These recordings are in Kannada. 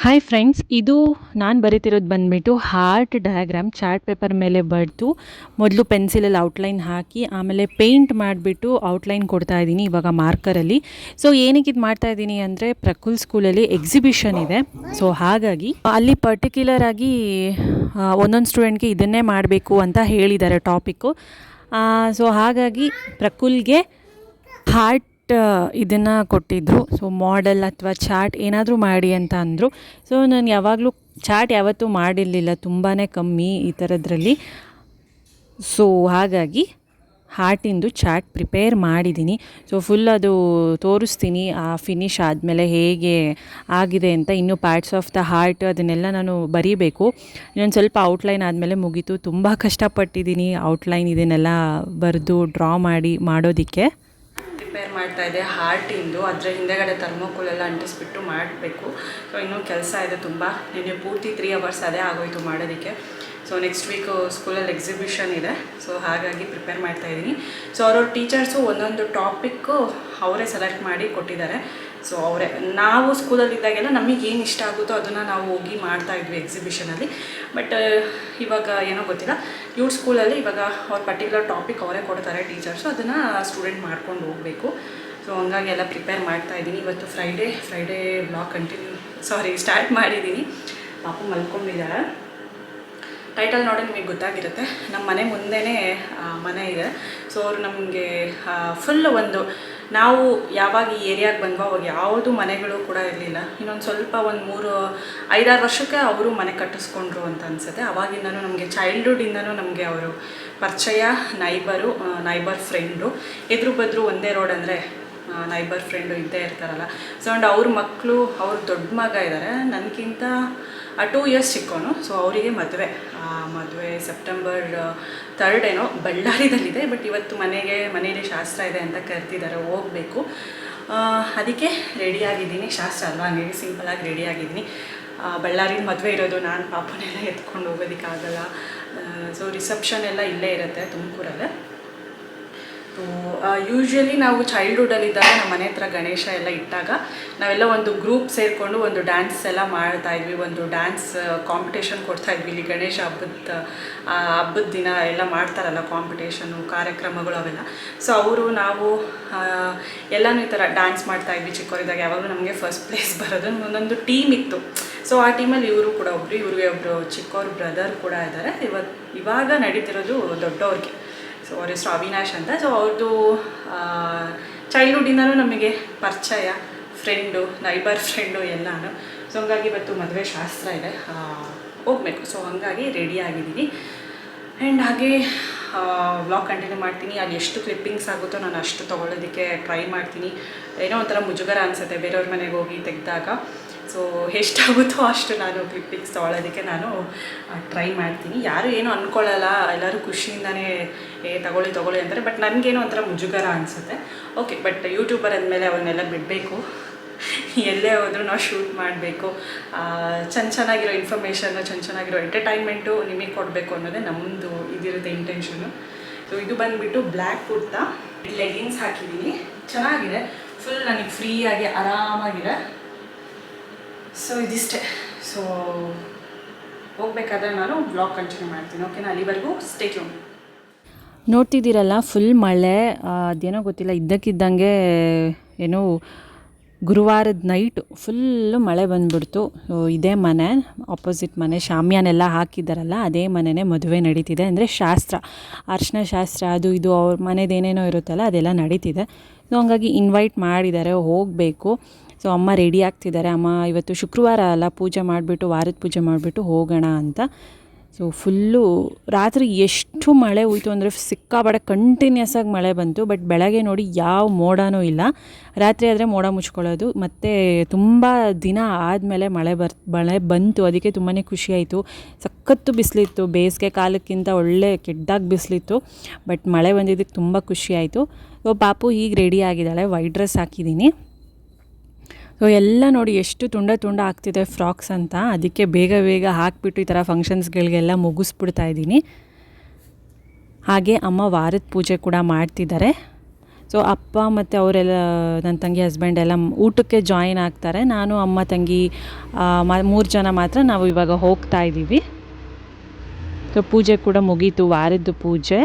ಹಾಯ್ ಫ್ರೆಂಡ್ಸ್, ಇದು ನಾನು ಬರೀತಿರೋದು ಬಂದುಬಿಟ್ಟು ಹಾರ್ಟ್ ಡಯಾಗ್ರಾಮ್ ಚಾರ್ಟ್ ಪೇಪರ್ ಮೇಲೆ ಬರೆದು ಮೊದಲು ಪೆನ್ಸಿಲಲ್ಲಿ ಔಟ್ಲೈನ್ ಹಾಕಿ ಆಮೇಲೆ ಪೇಂಟ್ ಮಾಡಿಬಿಟ್ಟು ಔಟ್ಲೈನ್ ಕೊಡ್ತಾ ಇದ್ದೀನಿ ಇವಾಗ ಮಾರ್ಕರಲ್ಲಿ. ಸೊ ಏನಕ್ಕೆ ಇದು ಮಾಡ್ತಾ ಇದ್ದೀನಿ ಅಂದರೆ ಪ್ರಕುಲ್ ಸ್ಕೂಲಲ್ಲಿ ಎಕ್ಸಿಬಿಷನ್ ಇದೆ. ಸೊ ಹಾಗಾಗಿ ಅಲ್ಲಿ ಪರ್ಟಿಕ್ಯುಲರ್ ಆಗಿ ಒಂದೊಂದು ಸ್ಟೂಡೆಂಟ್ಗೆ ಇದನ್ನೇ ಮಾಡಬೇಕು ಅಂತ ಹೇಳಿದ್ದಾರೆ ಟಾಪಿಕ್ಕು. ಸೊ ಹಾಗಾಗಿ ಪ್ರಕುಲ್ಗೆ ಹಾರ್ಟ್ ಇದನ್ನು ಕೊಟ್ಟಿದ್ದರು. ಸೊ ಮಾಡೆಲ್ ಅಥವಾ ಚಾರ್ಟ್ ಏನಾದರೂ ಮಾಡಿ ಅಂತ ಅಂದರು. ಸೊ ನಾನು ಯಾವಾಗಲೂ ಚಾರ್ಟ್ ಯಾವತ್ತೂ ಮಾಡಿರಲಿಲ್ಲ, ತುಂಬಾ ಕಮ್ಮಿ ಈ ಥರದ್ರಲ್ಲಿ. ಸೊ ಹಾಗಾಗಿ ಹಾರ್ಟಿಂದು ಚಾರ್ಟ್ ಪ್ರಿಪೇರ್ ಮಾಡಿದ್ದೀನಿ. ಸೊ ಫುಲ್ ಅದು ತೋರಿಸ್ತೀನಿ ಫಿನಿಶ್ ಆದಮೇಲೆ ಹೇಗೆ ಆಗಿದೆ ಅಂತ. ಇನ್ನೂ ಪಾರ್ಟ್ಸ್ ಆಫ್ ದ ಹಾರ್ಟ್ ಅದನ್ನೆಲ್ಲ ನಾನು ಬರೀಬೇಕು. ಇನ್ನೊಂದು ಸ್ವಲ್ಪ ಔಟ್ಲೈನ್ ಆದಮೇಲೆ ಮುಗೀತು. ತುಂಬ ಕಷ್ಟಪಟ್ಟಿದ್ದೀನಿ ಔಟ್ಲೈನ್ ಇದನ್ನೆಲ್ಲ ಬರೆದು ಡ್ರಾ ಮಾಡೋದಕ್ಕೆ. ಪ್ರಿಪೇರ್ ಮಾಡ್ತಾ ಇದೆ ಹಾರ್ಟಿಂದು. ಅದರ ಹಿಂದೆಗಡೆ ಥರ್ಮೋಕೋಲೆಲ್ಲ ಅಂಟಿಸ್ಬಿಟ್ಟು ಮಾಡಬೇಕು. ಸೊ ಇನ್ನೂ ಕೆಲಸ ಇದೆ ತುಂಬ. ನಿನ್ನೆ ಪೂರ್ತಿ 3 hours ಅದೇ ಆಗೋಯಿತು ಮಾಡೋದಕ್ಕೆ. ಸೊ ನೆಕ್ಸ್ಟ್ ವೀಕು ಸ್ಕೂಲಲ್ಲಿ ಎಕ್ಸಿಬಿಷನ್ ಇದೆ. ಸೊ ಹಾಗಾಗಿ ಪ್ರಿಪೇರ್ ಮಾಡ್ತಾಯಿದ್ದೀನಿ. ಸೊ ಅವ್ರವ್ರ ಟೀಚರ್ಸು ಒಂದೊಂದು ಟಾಪಿಕ್ಕು ಅವರೇ ಸೆಲೆಕ್ಟ್ ಮಾಡಿ ಕೊಟ್ಟಿದ್ದಾರೆ. ಸೊ ಅವರೇ, ನಾವು ಸ್ಕೂಲಲ್ಲಿದ್ದಾಗೆಲ್ಲ ನಮಗೆ ಏನು ಇಷ್ಟ ಆಗುತ್ತೋ ಅದನ್ನು ನಾವು ಹೋಗಿ ಮಾಡ್ತಾಯಿದ್ವಿ ಎಕ್ಸಿಬಿಷನಲ್ಲಿ. ಬಟ್ ಇವಾಗ ಏನೋ ಗೊತ್ತಿಲ್ಲ, ಇವ್ರ ಸ್ಕೂಲಲ್ಲಿ ಇವಾಗ ಅವ್ರ ಪರ್ಟಿಕ್ಯುಲರ್ ಟಾಪಿಕ್ ಅವರೇ ಕೊಡ್ತಾರೆ ಟೀಚರ್ಸು, ಅದನ್ನು ಸ್ಟೂಡೆಂಟ್ ಮಾಡ್ಕೊಂಡು ಹೋಗಬೇಕು. ಸೊ ಹಂಗಾಗಿ ಎಲ್ಲ ಪ್ರಿಪೇರ್ ಮಾಡ್ತಾಯಿದ್ದೀನಿ. ಇವತ್ತು ಫ್ರೈಡೇ ಬ್ಲಾಗ್ ಸ್ಟಾರ್ಟ್ ಮಾಡಿದ್ದೀನಿ. ಪಾಪು ಮಲ್ಕೊಂಡಿದ್ದಾರೆ. ಟೈಟಲ್ ನೋಡಿ ನಿಮಗೆ ಗೊತ್ತಾಗಿರುತ್ತೆ. ನಮ್ಮ ಮನೆ ಮುಂದೆನೇ ಮನೆ ಇದೆ. ಸೊ ಅವರು ನಮಗೆ ಫುಲ್ ನಾವು ಯಾವಾಗ ಈ ಏರಿಯಾಗೆ ಬಂದ್ವೋ ಅವಾಗ ಯಾವುದು ಮನೆಗಳು ಕೂಡ ಇರಲಿಲ್ಲ. ಇನ್ನೊಂದು ಸ್ವಲ್ಪ 5-6 ವರ್ಷಕ್ಕೆ ಅವರು ಮನೆ ಕಟ್ಟಿಸ್ಕೊಂಡ್ರು ಅಂತ ಅನಿಸುತ್ತೆ. ಅವಾಗಿಂದನೂ ನಮಗೆ ಚೈಲ್ಡ್ಹುಡ್ಡಿಂದನೂ ನಮಗೆ ಅವರು ಪರಿಚಯ, ನೈಬರ್ ಫ್ರೆಂಡು. ಎದುರು ಬದ್ರು ಒಂದೇ ರೋಡ್ ಅಂದರೆ ನೈಬರ್ ಫ್ರೆಂಡು ಇದ್ದೇ ಇರ್ತಾರಲ್ಲ. ಸೊ ಅಂಡ್ ಅವ್ರ ಮಕ್ಕಳು, ಅವ್ರ ದೊಡ್ಡ ಮಗ ಇದ್ದಾರೆ, ನನಗಿಂತ 2 years ಚಿಕ್ಕವನು. ಸೊ ಅವರಿಗೆ ಮದುವೆ ಸೆಪ್ಟೆಂಬರ್ 3rd ಏನೋ ಬಳ್ಳಾರಿದಲ್ಲಿದೆ. ಬಟ್ ಇವತ್ತು ಮನೆಯಲ್ಲಿ ಶಾಸ್ತ್ರ ಇದೆ ಅಂತ ಕರೆದಿದ್ದಾರೆ, ಹೋಗಬೇಕು. ಅದಕ್ಕೆ ರೆಡಿಯಾಗಿದ್ದೀನಿ. ಶಾಸ್ತ್ರ ಅಲ್ವಾ, ಹಂಗಾಗಿ ಸಿಂಪಲಾಗಿ ರೆಡಿಯಾಗಿದ್ದೀನಿ. ಬಳ್ಳಾರಿನ ಮದುವೆ ಇರೋದು, ನಾನು ಪಾಪನೆಲ್ಲ ಎತ್ಕೊಂಡು ಹೋಗೋದಕ್ಕಾಗಲ್ಲ. ಸೊ ರಿಸೆಪ್ಷನ್ ಎಲ್ಲ ಇಲ್ಲೇ ಇರುತ್ತೆ, ತುಮಕೂರಲ್ಲೇ. ಯೂಶ್ವಲಿ ನಾವು ಚೈಲ್ಡ್ಹುಡ್ಡಲ್ಲಿದ್ದಾಗ ನಮ್ಮ ಮನೆ ಹತ್ರ ಗಣೇಶ ಎಲ್ಲ ಇಟ್ಟಾಗ ನಾವೆಲ್ಲ ಒಂದು ಗ್ರೂಪ್ ಸೇರಿಕೊಂಡು ಒಂದು ಡ್ಯಾನ್ಸ್ ಎಲ್ಲ ಮಾಡ್ತಾಯಿದ್ವಿ. ಒಂದು ಡ್ಯಾನ್ಸ್ ಕಾಂಪಿಟೇಷನ್ ಕೊಡ್ತಾಯಿದ್ವಿ. ಇಲ್ಲಿ ಗಣೇಶ ಹಬ್ಬದ ದಿನ ಎಲ್ಲ ಮಾಡ್ತಾರಲ್ಲ ಕಾಂಪಿಟೇಷನು, ಕಾರ್ಯಕ್ರಮಗಳು ಅವೆಲ್ಲ. ಸೊ ನಾವು ಎಲ್ಲನೂ ಈ ಥರ ಡ್ಯಾನ್ಸ್ ಮಾಡ್ತಾಯಿದ್ವಿ ಚಿಕ್ಕವರಿದ್ದಾಗ. ಯಾವಾಗಲೂ ನಮಗೆ ಫಸ್ಟ್ ಪ್ಲೇಸ್ ಬರೋದು. ಒಂದೊಂದು ಟೀಮ್ ಇತ್ತು. ಸೊ ಆ ಟೀಮಲ್ಲಿ ಇವರು ಕೂಡ ಇವ್ರಿಗೆ ಒಬ್ಬರು ಚಿಕ್ಕವ್ರ ಬ್ರದರ್ ಕೂಡ ಇದ್ದಾರೆ. ಇವಾಗ ನಡೀತಿರೋದು ದೊಡ್ಡವ್ರಿಗೆ. ಸೊ ಅವ್ರ ಹೆಸರು ಅವಿನಾಶ್ ಅಂತ. ಸೊ ಅವ್ರದ್ದು ಚೈಲ್ಡ್ಹುಡ್ಡಿಂದನೂ ನಮಗೆ ಪರಿಚಯ, ನೈಬರ್ ಫ್ರೆಂಡು ಎಲ್ಲನೂ. ಸೊ ಹಂಗಾಗಿ ಇವತ್ತು ಮದುವೆ ಶಾಸ್ತ್ರ ಇದೆ, ಹೋಗಬೇಕು. ಸೊ ಹಂಗಾಗಿ ರೆಡಿಯಾಗಿದ್ದೀನಿ. ಆ್ಯಂಡ್ ಹಾಗೆ ವ್ಲಾಗ್ ಕಂಟಿನ್ಯೂ ಮಾಡ್ತೀನಿ. ಅಲ್ಲಿ ಎಷ್ಟು ಕ್ಲಿಪ್ಪಿಂಗ್ಸ್ ಆಗುತ್ತೋ ನಾನು ಅಷ್ಟು ತೊಗೊಳ್ಳೋದಕ್ಕೆ ಟ್ರೈ ಮಾಡ್ತೀನಿ. ಏನೋ ಒಂಥರ ಮುಜುಗರ ಅನಿಸುತ್ತೆ ಬೇರೆಯವ್ರ ಮನೆಗೆ ಹೋಗಿ ತೆಗೆದಾಗ. ಸೊ ಎಷ್ಟಾಗುತ್ತೋ ಅಷ್ಟು ನಾನು ಕ್ಲಿಪ್ಪಿಂಗ್ಸ್ ತೊಗೊಳ್ಳೋದಕ್ಕೆ ನಾನು ಟ್ರೈ ಮಾಡ್ತೀನಿ. ಯಾರು ಏನೂ ಅಂದ್ಕೊಳ್ಳಲ್ಲ, ಎಲ್ಲರೂ ಖುಷಿಯಿಂದನೇ ತಗೊಳ್ಳಿ ಅಂತಾರೆ. ಬಟ್ ನನಗೇನೋ ಒಂಥರ ಮುಜುಗರ ಅನಿಸುತ್ತೆ. ಓಕೆ, ಬಟ್ ಯೂಟ್ಯೂಬರ್ ಅಂದಮೇಲೆ ಅವನ್ನೆಲ್ಲ ಬಿಡಬೇಕು. ಎಲ್ಲೇ ಹೋದರೂ ನಾವು ಶೂಟ್ ಮಾಡಬೇಕು. ಚೆನ್ನಾಗಿರೋ ಇನ್ಫಾರ್ಮೇಷನ್ನು, ಚೆನ್ನಾಗಿರೋ ಎಂಟರ್ಟೈನ್ಮೆಂಟು ನಿಮಗೆ ಕೊಡಬೇಕು ಅನ್ನೋದೇ ನಮ್ಮದು ಇದಿರುತ್ತೆ ಇಂಟೆನ್ಷನು. ಸೊ ಇದು ಬಂದುಬಿಟ್ಟು ಬ್ಲ್ಯಾಕ್ ಕುರ್ತಾ, ಲೆಗಿನ್ಸ್ ಹಾಕಿದ್ದೀನಿ. ಚೆನ್ನಾಗಿದೆ, ಫುಲ್ ನನಗೆ ಫ್ರೀಯಾಗಿ ಆರಾಮಾಗಿದೆ. ಸೊ ಇದಿಷ್ಟೇ. ಸೊ ಹೋಗ್ಬೇಕಾದ್ರೆ ನಾನು ಬ್ಲಾಗ್ ಕಂಟಿನ್ಯೂ ಮಾಡ್ತೀನಿ. ಓಕೆನಾ? ಅಲ್ಲಿವರೆಗೂ ಸ್ಟೇ ಟ್ಯೂನ್. ನೋಡ್ತಿದ್ದೀರಲ್ಲ, ಫುಲ್ ಮಳೆ. ಅದೇನೋ ಗೊತ್ತಿಲ್ಲ, ಇದ್ದಕ್ಕಿದ್ದಂಗೆ ಏನೋ ಗುರುವಾರದ ನೈಟು ಫುಲ್ಲು ಮಳೆ ಬಂದುಬಿಡ್ತು. ಇದೇ ಮನೆ, ಆಪೋಸಿಟ್ ಮನೆ, ಶಾಮಿಯಾನೆಲ್ಲ ಹಾಕಿದ್ದಾರಲ್ಲ ಅದೇ ಮನೆಯೇ ಮದುವೆ ನಡೀತಿದೆ. ಅಂದರೆ ಶಾಸ್ತ್ರ, ಅರ್ಶಿನ ಶಾಸ್ತ್ರ, ಅದು ಇದು ಅವ್ರ ಮನೆದೇನೇನೋ ಇರುತ್ತಲ್ಲ ಅದೆಲ್ಲ ನಡೀತಿದೆ. ಸೊ ಹಂಗಾಗಿ ಇನ್ವೈಟ್ ಮಾಡಿದ್ದಾರೆ, ಹೋಗಬೇಕು. ಸೊ ಅಮ್ಮ ರೆಡಿ ಆಗ್ತಿದ್ದಾರೆ. ಅಮ್ಮ ಇವತ್ತು ಶುಕ್ರವಾರ ಅಲ್ಲ, ವಾರದ ಪೂಜೆ ಮಾಡಿಬಿಟ್ಟು ಹೋಗೋಣ ಅಂತ. ಸೊ ಫುಲ್ಲು ರಾತ್ರಿ ಎಷ್ಟು ಮಳೆ ಹೋಯಿತು ಅಂದರೆ ಸಿಕ್ಕಾಪಟ್ಟೆ ಕಂಟಿನ್ಯೂಸ್ ಆಗಿ ಮಳೆ ಬಂತು. ಬಟ್ ಬೆಳಗ್ಗೆ ನೋಡಿ ಯಾವ ಮೋಡನೂ ಇಲ್ಲ. ರಾತ್ರಿ ಆದರೆ ಮೋಡ ಮುಚ್ಕೊಳ್ಳೋದು. ಮತ್ತು ತುಂಬ ದಿನ ಆದಮೇಲೆ ಮಳೆ ಬಂತು. ಅದಕ್ಕೆ ತುಂಬಾ ಖುಷಿಯಾಯಿತು. ಸಖತ್ತು ಬಿಸಿಲಿತ್ತು, ಬೇಸಿಗೆ ಕಾಲಕ್ಕಿಂತ ಒಳ್ಳೆ ಕೆಡ್ಡಾಗಿ ಬಿಸಿಲಿತ್ತು. ಬಟ್ ಮಳೆ ಬಂದಿದ್ದಕ್ಕೆ ತುಂಬ ಖುಷಿಯಾಯಿತು. ಸೊ ಪಾಪು ಹೀಗೆ ರೆಡಿ ಆಗಿದ್ದಾಳೆ, ವೈಟ್ ಡ್ರೆಸ್ ಹಾಕಿದ್ದೀನಿ. ಸೊ ಎಲ್ಲ ನೋಡಿ ಎಷ್ಟು ತುಂಡ ಆಗ್ತಿದೆ ಫ್ರಾಕ್ಸ್ ಅಂತ. ಅದಕ್ಕೆ ಬೇಗ ಹಾಕಿಬಿಟ್ಟು ಈ ಥರ ಫಂಕ್ಷನ್ಸ್ಗಳಿಗೆಲ್ಲ ಮುಗಿಸ್ಬಿಡ್ತಾ ಇದ್ದೀನಿ. ಹಾಗೆ ಅಮ್ಮ ವಾರದ ಪೂಜೆ ಕೂಡ ಮಾಡ್ತಿದ್ದಾರೆ. ಸೊ ಅಪ್ಪ ಮತ್ತು ಅವರೆಲ್ಲ ನನ್ನ ತಂಗಿ ಹಸ್ಬೆಂಡ್ ಎಲ್ಲ ಊಟಕ್ಕೆ ಜಾಯಿನ್ ಆಗ್ತಾರೆ. ನಾನು ಅಮ್ಮ ತಂಗಿ 3 ಜನ ಮಾತ್ರ ನಾವು ಇವಾಗ ಹೋಗ್ತಾ ಇದ್ದೀವಿ. ಸೊ ಪೂಜೆ ಕೂಡ ಮುಗೀತು, ವಾರದ್ದು ಪೂಜೆ.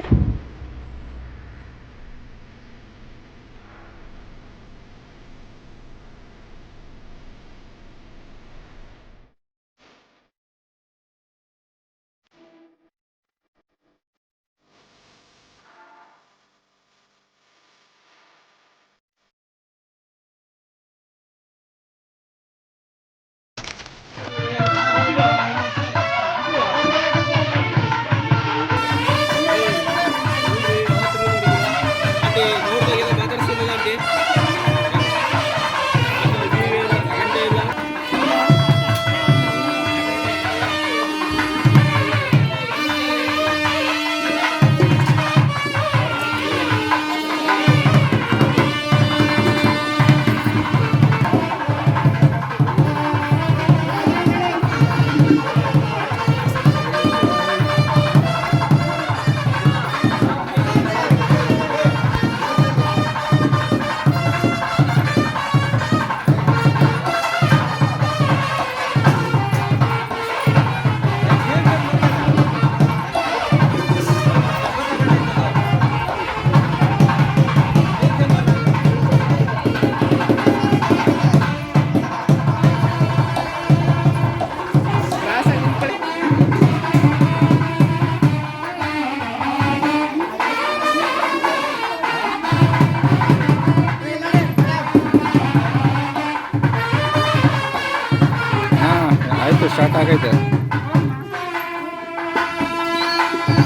ಸ್ಟಾರ್ಟ್ ಆಗೈತೆ.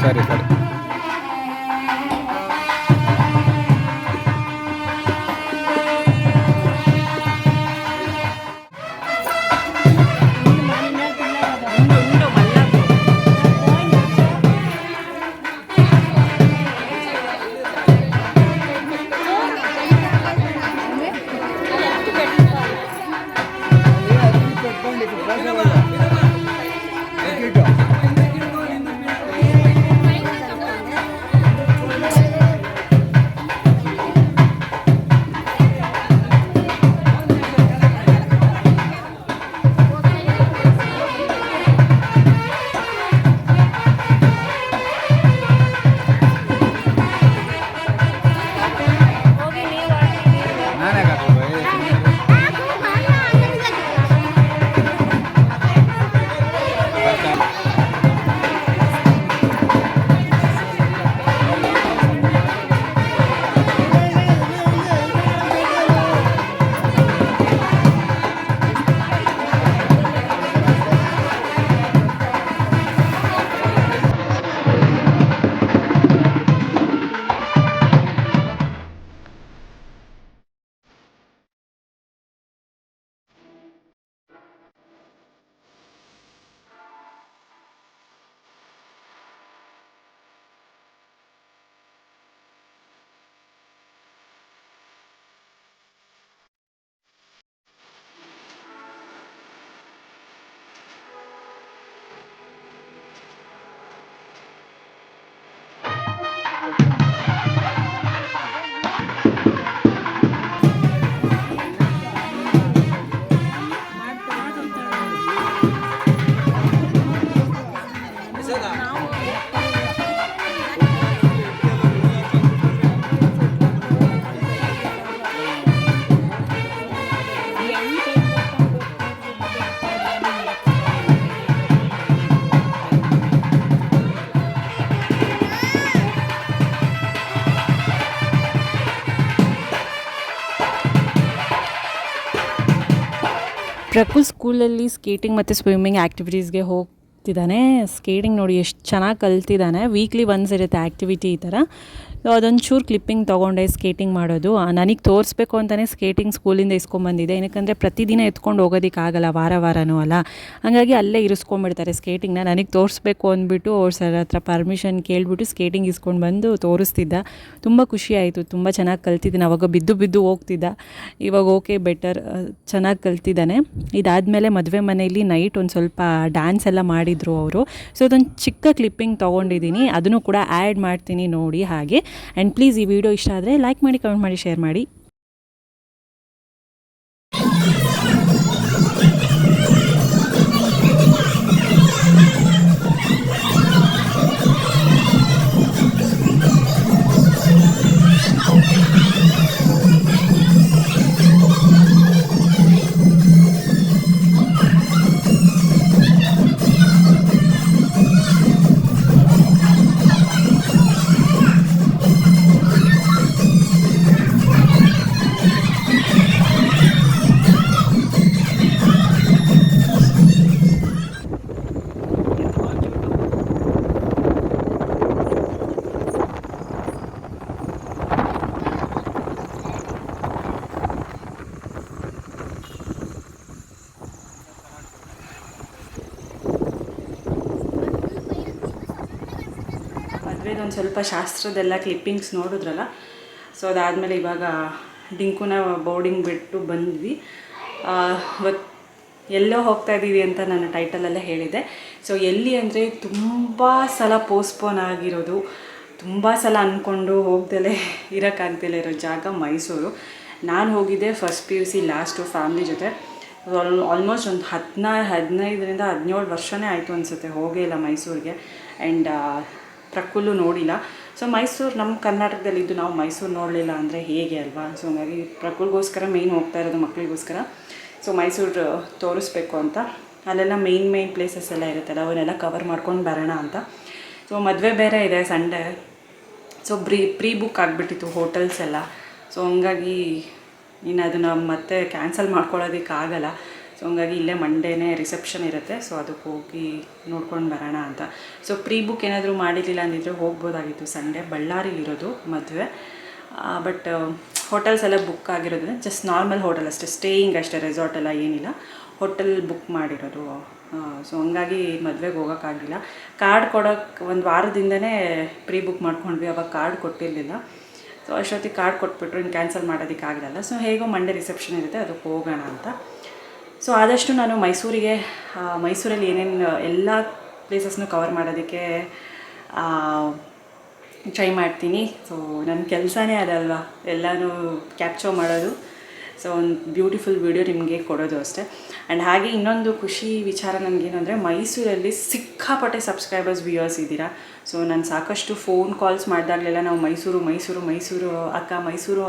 ಸರಿ ಸರಿ. ಪ್ರಕುಲ್ ಸ್ಕೂಲಲ್ಲಿ ಸ್ಕೇಟಿಂಗ್ ಮತ್ತು ಸ್ವಿಮ್ಮಿಂಗ್ ಆ್ಯಕ್ಟಿವಿಟೀಸ್ಗೆ ಹೋಗ್ತಿದ್ದಾನೆ. ಸ್ಕೇಟಿಂಗ್ ನೋಡಿ ಎಷ್ಟು ಚೆನ್ನಾಗಿ ಕಲ್ತಿದ್ದಾನೆ. ವೀಕ್ಲಿ ಒನ್ಸ್ ಇರುತ್ತೆ ಆ್ಯಕ್ಟಿವಿಟಿ ಈ ಥರ. ಸೊ ಅದೊಂಚೂರು ಕ್ಲಿಪ್ಪಿಂಗ್ ತೊಗೊಂಡೆ ಸ್ಕೇಟಿಂಗ್ ಮಾಡೋದು. ನನಗೆ ತೋರಿಸ್ಬೇಕು ಅಂತಲೇ ಸ್ಕೇಟಿಂಗ್ ಸ್ಕೂಲಿಂದ ಇಸ್ಕೊಂಬಂದಿದ್ದೆ. ಏನಕ್ಕಂದರೆ ಪ್ರತಿದಿನ ಎತ್ಕೊಂಡು ಹೋಗೋದಕ್ಕಾಗಲ್ಲ, ವಾರನೂ ಅಲ್ಲ. ಹಾಗಾಗಿ ಅಲ್ಲೇ ಇರಿಸ್ಕೊಂಡ್ಬಿಡ್ತಾರೆ ಸ್ಕೇಟಿಂಗ್ನ. ನನಗೆ ತೋರಿಸ್ಬೇಕು ಅಂದ್ಬಿಟ್ಟು ಅವ್ರ ಸರ್ ಹತ್ರ ಪರ್ಮಿಷನ್ ಕೇಳಿಬಿಟ್ಟು ಸ್ಕೇಟಿಂಗ್ ಇಸ್ಕೊಂಡು ಬಂದು ತೋರಿಸ್ತಿದ್ದ. ತುಂಬ ಖುಷಿ ಆಯಿತು. ತುಂಬ ಚೆನ್ನಾಗಿ ಕಲ್ತಿದ್ದೀನಿ. ಅವಾಗ ಬಿದ್ದು ಹೋಗ್ತಿದ್ದ. ಇವಾಗ ಓಕೆ, ಬೆಟರ್, ಚೆನ್ನಾಗಿ ಕಲ್ತಿದ್ದಾನೆ. ಇದಾದಮೇಲೆ ಮದುವೆ ಮನೆಯಲ್ಲಿ ನೈಟ್ ಒಂದು ಸ್ವಲ್ಪ ಡ್ಯಾನ್ಸ್ ಎಲ್ಲ ಮಾಡಿದರು ಅವರು. ಸೊ ಅದೊಂದು ಚಿಕ್ಕ ಕ್ಲಿಪ್ಪಿಂಗ್ ತೊಗೊಂಡಿದ್ದೀನಿ, ಅದನ್ನು ಕೂಡ ಆ್ಯಡ್ ಮಾಡ್ತೀನಿ ನೋಡಿ. ಹಾಗೆ ಆ್ಯಂಡ್ ಪ್ಲೀಸ್ ಈ ವಿಡಿಯೋ ಇಷ್ಟ ಆದರೆ ಲೈಕ್ ಮಾಡಿ, ಕಮೆಂಟ್ ಮಾಡಿ, ಶೇರ್ ಮಾಡಿ. ಮದುವೆದೊಂದು ಸ್ವಲ್ಪ ಶಾಸ್ತ್ರದೆಲ್ಲ ಕ್ಲಿಪ್ಪಿಂಗ್ಸ್ ನೋಡಿದ್ರಲ್ಲ, ಸೊ ಅದಾದಮೇಲೆ ಇವಾಗ ಡಿಂಕುನ ಬೋರ್ಡಿಂಗ್ ಬಿಟ್ಟು ಬಂದ್ವಿ. ಇವತ್ತು ಎಲ್ಲೋ ಹೋಗ್ತಾ ಇದ್ದೀವಿ ಅಂತ ನಾನು ಟೈಟಲಲ್ಲೇ ಹೇಳಿದ್ದೆ. ಸೊ ಎಲ್ಲಿ ಅಂದರೆ ತುಂಬ ಸಲ ಪೋಸ್ಟ್ಪೋನ್ ಆಗಿರೋದು, ತುಂಬ ಸಲ ಅಂದ್ಕೊಂಡು ಹೋಗ್ದಲೇ ಇರೋಕ್ಕಾಗ್ದಲೇ ಇರೋ ಜಾಗ ಮೈಸೂರು. ನಾನು ಹೋಗಿದ್ದೆ ಫಸ್ಟ್ PUC ಲಾಸ್ಟು ಫ್ಯಾಮ್ಲಿ ಜೊತೆ. ಆಲ್ಮೋಸ್ಟ್ ಒಂದು 15ರಿಂದ 17 ವರ್ಷನೇ ಆಯಿತು ಅನಿಸುತ್ತೆ ಹೋಗೇ ಇಲ್ಲ ಮೈಸೂರಿಗೆ. ಆ್ಯಂಡ್ ಪ್ರಕುಲ್ಲು ನೋಡಿಲ್ಲ. ಸೊ ಮೈಸೂರು ನಮ್ಮ ಕರ್ನಾಟಕದಲ್ಲಿದ್ದು ನಾವು ಮೈಸೂರು ನೋಡಲಿಲ್ಲ ಅಂದರೆ ಹೇಗೆ ಅಲ್ವಾ? ಸೊ ಹಾಗಾಗಿ ಪ್ರಕುಲ್ಗೋಸ್ಕರ ಮೇಯ್ನ್ ಹೋಗ್ತಾ ಇರೋದು, ಮಕ್ಕಳಿಗೋಸ್ಕರ. ಸೊ ಮೈಸೂರು ತೋರಿಸ್ಬೇಕು ಅಂತ, ಅಲ್ಲೆಲ್ಲ ಮೇಯ್ನ್ ಪ್ಲೇಸಸ್ ಎಲ್ಲ ಇರುತ್ತಲ್ಲ ಅವನ್ನೆಲ್ಲ ಕವರ್ ಮಾಡ್ಕೊಂಡು ಬರೋಣ ಅಂತ. ಸೊ ಮದುವೆ ಬೇರೆ ಇದೆ ಸಂಡೇ. ಸೊ ಪ್ರೀ ಬುಕ್ ಆಗಿಬಿಟ್ಟಿತ್ತು ಹೋಟೆಲ್ಸ್ ಎಲ್ಲ. ಸೊ ಹಂಗಾಗಿ ಇನ್ನು ಅದನ್ನು ಮತ್ತೆ ಕ್ಯಾನ್ಸಲ್ ಮಾಡ್ಕೊಳ್ಳೋದಕ್ಕಾಗಲ್ಲ. ಸೊ ಹಂಗಾಗಿ ಇಲ್ಲೇ ಮಂಡೇನೇ ರಿಸೆಪ್ಷನ್ ಇರುತ್ತೆ. ಸೊ ಅದಕ್ಕೆ ಹೋಗಿ ನೋಡ್ಕೊಂಡು ಬರೋಣ ಅಂತ. ಸೊ ಪ್ರೀ ಬುಕ್ ಏನಾದರೂ ಮಾಡಿರಲಿಲ್ಲ ಅಂದಿದ್ರೆ ಹೋಗ್ಬೋದಾಗಿತ್ತು. ಸಂಡೇ ಬಳ್ಳಾರಿಲಿರೋದು ಮದುವೆ, ಬಟ್ ಹೋಟೆಲ್ಸ್ ಎಲ್ಲ ಬುಕ್ ಆಗಿರೋದ್ರಿಂದ ಜಸ್ಟ್ ನಾರ್ಮಲ್ ಹೋಟೆಲ್ ಅಷ್ಟೇ, ಸ್ಟೇಯಿಂಗ್ ಅಷ್ಟೇ, ರೆಸಾರ್ಟ್ ಎಲ್ಲ ಏನಿಲ್ಲ, ಹೋಟೆಲ್ ಬುಕ್ ಮಾಡಿರೋದು. ಸೊ ಹಂಗಾಗಿ ಮದುವೆಗೆ ಹೋಗೋಕ್ಕಾಗಿಲ್ಲ. ಕಾರ್ಡ್ ಕೊಡೋಕ್ಕೆ ಒಂದು ವಾರದಿಂದನೇ ಪ್ರೀ ಬುಕ್ ಮಾಡ್ಕೊಂಡ್ವಿ, ಅವಾಗ ಕಾರ್ಡ್ ಕೊಟ್ಟಿರಲಿಲ್ಲ. ಸೊ ಅಷ್ಟೊತ್ತಿಗೆ ಕಾರ್ಡ್ ಕೊಟ್ಬಿಟ್ರು, ಇನ್ನು ಕ್ಯಾನ್ಸಲ್ ಮಾಡೋದಕ್ಕಾಗಲ್ಲ. ಸೊ ಹೇಗೋ ಮಂಡೇ ರಿಸೆಪ್ಷನ್ ಇರುತ್ತೆ, ಅದಕ್ಕೆ ಹೋಗೋಣ ಅಂತ. ಸೊ ಆದಷ್ಟು ನಾನು ಮೈಸೂರಲ್ಲಿ ಏನೇನು ಎಲ್ಲ ಪ್ಲೇಸಸ್ನೂ ಕವರ್ ಮಾಡೋದಕ್ಕೆ ಟ್ರೈ ಮಾಡ್ತೀನಿ. ಸೊ ನನ್ನ ಕೆಲಸನೇ ಅದಲ್ವಾ, ಎಲ್ಲನೂ ಕ್ಯಾಪ್ಚರ್ ಮಾಡೋದು. ಸೊ ಒಂದು ಬ್ಯೂಟಿಫುಲ್ ವಿಡಿಯೋ ನಿಮಗೆ ಕೊಡೋದು ಅಷ್ಟೇ. ಆ್ಯಂಡ್ ಹಾಗೆ ಇನ್ನೊಂದು ಖುಷಿ ವಿಚಾರ ನನಗೇನು ಅಂದರೆ, ಮೈಸೂರಲ್ಲಿ ಸಿಕ್ಕಾಪಟ್ಟೆ ಸಬ್ಸ್ಕ್ರೈಬರ್ಸ್ ವ್ಯೂಯರ್ಸ್ ಇದ್ದೀರಾ. ಸೊ ನಾನು ಸಾಕಷ್ಟು ಫೋನ್ ಕಾಲ್ಸ್ ಮಾಡಿದಾಗಲೆಲ್ಲ ನಾವು ಮೈಸೂರು ಅಕ್ಕ, ಮೈಸೂರು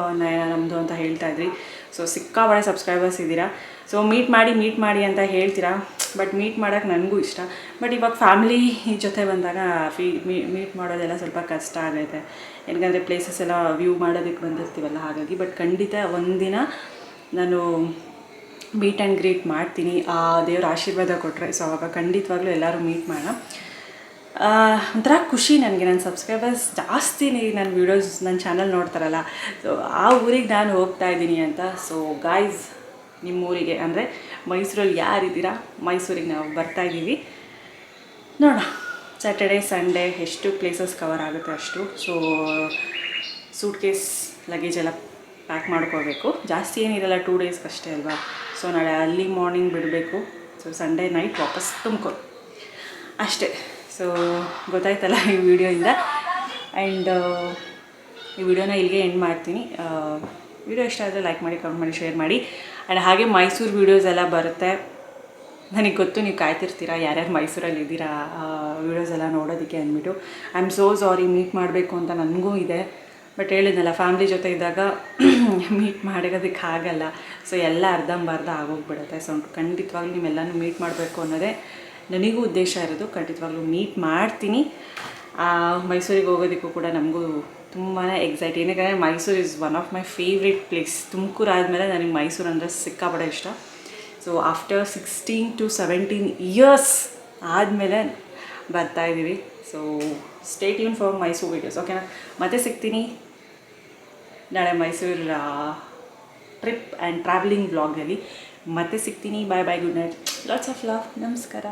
ನಮ್ಮದು ಅಂತ ಹೇಳ್ತಾಯಿದ್ರಿ. ಸೊ ಸಿಕ್ಕಾಪಟ್ಟೆ ಸಬ್ಸ್ಕ್ರೈಬರ್ಸ್ ಇದ್ದೀರಾ. ಸೊ ಮೀಟ್ ಮಾಡಿ ಅಂತ ಹೇಳ್ತೀರಾ, ಬಟ್ ಮೀಟ್ ಮಾಡೋಕ್ಕೆ ನನಗೂ ಇಷ್ಟ. ಬಟ್ ಇವಾಗ ಫ್ಯಾಮಿಲಿ ಜೊತೆ ಬಂದಾಗ ಮೀಟ್ ಮಾಡೋದೆಲ್ಲ ಸ್ವಲ್ಪ ಕಷ್ಟ ಆಗೈತೆ. ಯಾಕಂದರೆ ಪ್ಲೇಸಸ್ ಎಲ್ಲ ವ್ಯೂ ಮಾಡೋದಕ್ಕೆ ಬಂದಿರ್ತೀವಲ್ಲ, ಹಾಗಾಗಿ. ಬಟ್ ಖಂಡಿತ ಒಂದಿನ ನಾನು ಮೀಟ್ ಆ್ಯಂಡ್ ಗ್ರೀಟ್ ಮಾಡ್ತೀನಿ, ಆ ದೇವ್ರ ಆಶೀರ್ವಾದ ಕೊಟ್ಟರೆ. ಸೊ ಅವಾಗ ಖಂಡಿತವಾಗ್ಲೂ ಎಲ್ಲರೂ ಮೀಟ್ ಮಾಡೋಣ. ಒಂಥರ ಖುಷಿ ನನಗೆ. ನನ್ನ ಸಬ್ಸ್ಕ್ರೈಬರ್ಸ್ ಜಾಸ್ತಿ ನನ್ನ ವೀಡಿಯೋಸ್, ನನ್ನ ಚಾನಲ್ ನೋಡ್ತಾರಲ್ಲ, ಸೊ ಆ ಊರಿಗೆ ನಾನು ಹೋಗ್ತಾ ಇದ್ದೀನಿ ಅಂತ. ಸೊ ಗಾಯ್ಸ್, ನಿಮ್ಮೂರಿಗೆ ಅಂದರೆ ಮೈಸೂರಲ್ಲಿ ಯಾರಿದ್ದೀರಾ, ಮೈಸೂರಿಗೆ ನಾವು ಬರ್ತಾಯಿದ್ದೀವಿ. ನೋಡೋಣ ಸ್ಯಾಟರ್ಡೇ ಸಂಡೇ ಎಷ್ಟು ಪ್ಲೇಸಸ್ ಕವರ್ ಆಗುತ್ತೆ ಅಷ್ಟು. ಸೊ ಸೂಟ್ ಕೇಸ್ ಲಗೇಜ್ ಎಲ್ಲ ಪ್ಯಾಕ್ ಮಾಡ್ಕೋಬೇಕು. ಜಾಸ್ತಿ ಏನಿರಲ್ಲ, 2 ಡೇಸ್ಗೆ ಅಷ್ಟೇ ಅಲ್ವಾ. ಸೊ ನಾಳೆ ಅರ್ಲಿ ಮಾರ್ನಿಂಗ್ ಬಿಡಬೇಕು. ಸೊ ಸಂಡೇ ನೈಟ್ ವಾಪಸ್ ತುಮಕೂರು ಅಷ್ಟೇ. ಸೊ ಗೊತ್ತಾಯ್ತಲ್ಲ ಈ ವಿಡಿಯೋಯಿಂದ. ಆ್ಯಂಡ್ ಈ ವಿಡಿಯೋನ ಇಲ್ಲಿಗೆ ಎಂಡ್ ಮಾಡ್ತೀನಿ. ವಿಡಿಯೋ ಇಷ್ಟ ಆದರೆ ಲೈಕ್ ಮಾಡಿ, ಕಮೆಂಟ್ ಮಾಡಿ, ಶೇರ್ ಮಾಡಿ. ಆ್ಯಂಡ್ ಹಾಗೆ ಮೈಸೂರು ವೀಡಿಯೋಸ್ ಎಲ್ಲ ಬರುತ್ತೆ. ನನಗೆ ಗೊತ್ತು ನೀವು ಕಾಯ್ತಿರ್ತೀರ, ಯಾರ್ಯಾರು ಮೈಸೂರಲ್ಲಿ ಇದ್ದೀರಾ ವೀಡಿಯೋಸ್ ಎಲ್ಲ ನೋಡೋದಕ್ಕೆ ಅಂದ್ಬಿಟ್ಟು. I am so sorry, meet ಮಾಡಬೇಕು ಅಂತ ನನಗೂ ಇದೆ. ಬಟ್ ಹೇಳಿದ್ನಲ್ಲ, ಫ್ಯಾಮ್ಲಿ ಜೊತೆ ಇದ್ದಾಗ ಮೀಟ್ ಮಾಡೋದಕ್ಕಾಗಲ್ಲ. ಸೊ ಎಲ್ಲ ಅರ್ಧಂಬರ್ಧ ಆಗೋಗ್ಬಿಡುತ್ತೆ. ಸೊ ಖಂಡಿತವಾಗ್ಲೂ ನಿಮ್ಮೆಲ್ಲನೂ ಮೀಟ್ ಮಾಡಬೇಕು ಅನ್ನೋದೇ ನನಗೂ ಉದ್ದೇಶ ಇರೋದು. ಖಂಡಿತವಾಗ್ಲೂ ಮೀಟ್ ಮಾಡ್ತೀನಿ. ಮೈಸೂರಿಗೆ ಹೋಗೋದಕ್ಕೂ ಕೂಡ ನಮಗೂ ತುಂಬಾ ಎಕ್ಸೈಟ್. ಏನಕ್ಕೆ Mysuru is one of my favourite place. Tumakuru ಆದಮೇಲೆ ನನಗೆ ಮೈಸೂರು ಅಂದರೆ ಸಿಕ್ಕಾಪಟ್ಟೆ ಇಷ್ಟ. ಸೊ ಆಫ್ಟರ್ 16 to 17 ಇಯರ್ಸ್ ಆದಮೇಲೆ ಬರ್ತಾಯಿದ್ದೀವಿ. So stay tune for Mysuru videos, ಓಕೆನಾ? ಮತ್ತೆ ಸಿಗ್ತೀನಿ ನಾಳೆ ಮೈಸೂರು ಟ್ರಿಪ್ ಆ್ಯಂಡ್ ಟ್ರಾವೆಲಿಂಗ್ ವ್ಲಾಗಲ್ಲಿ. ಮತ್ತೆ ಸಿಗ್ತೀನಿ. Bye bye, good night, lots of love, ನಮಸ್ಕಾರ.